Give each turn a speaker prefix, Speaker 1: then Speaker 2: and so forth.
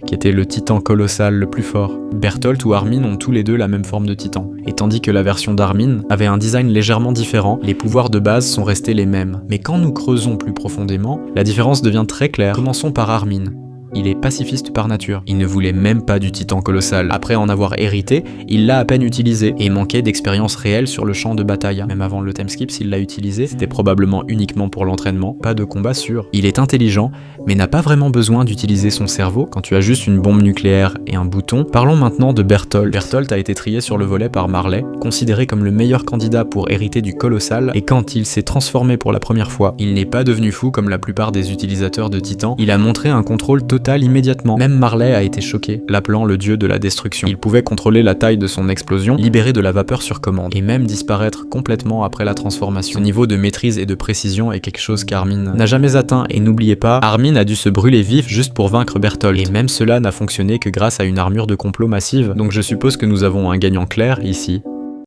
Speaker 1: qui était le titan colossal le plus fort. Bertholdt ou Armin ont tous les deux la même forme de titan. Et tandis que la version d'Armin avait un design légèrement différent, les pouvoirs de base sont restés les mêmes. Mais quand nous creusons plus profondément, la différence devient très claire. Commençons par Armin. Il est pacifiste par nature. Il ne voulait même pas du titan colossal. Après en avoir hérité, il l'a à peine utilisé et manquait d'expérience réelle sur le champ de bataille. Même avant le timeskip, s'il l'a utilisé, c'était probablement uniquement pour l'entraînement, pas de combat sûr. Il est intelligent, mais n'a pas vraiment besoin d'utiliser son cerveau quand tu as juste une bombe nucléaire et un bouton. Parlons maintenant de Bertholdt. Bertholdt a été trié sur le volet par Marley, considéré comme le meilleur candidat pour hériter du colossal, et quand il s'est transformé pour la première fois, il n'est pas devenu fou comme la plupart des utilisateurs de Titan, il a montré un contrôle total immédiatement. Même Marley a été choqué, l'appelant le dieu de la destruction. Il pouvait contrôler la taille de son explosion, libérer de la vapeur sur commande, et même disparaître complètement après la transformation. Ce niveau de maîtrise et de précision est quelque chose qu'Armin n'a jamais atteint, et n'oubliez pas, Armin a dû se brûler vif juste pour vaincre Bertholdt, et même cela n'a fonctionné que grâce à une armure de complot massive, donc je suppose que nous avons un gagnant clair ici.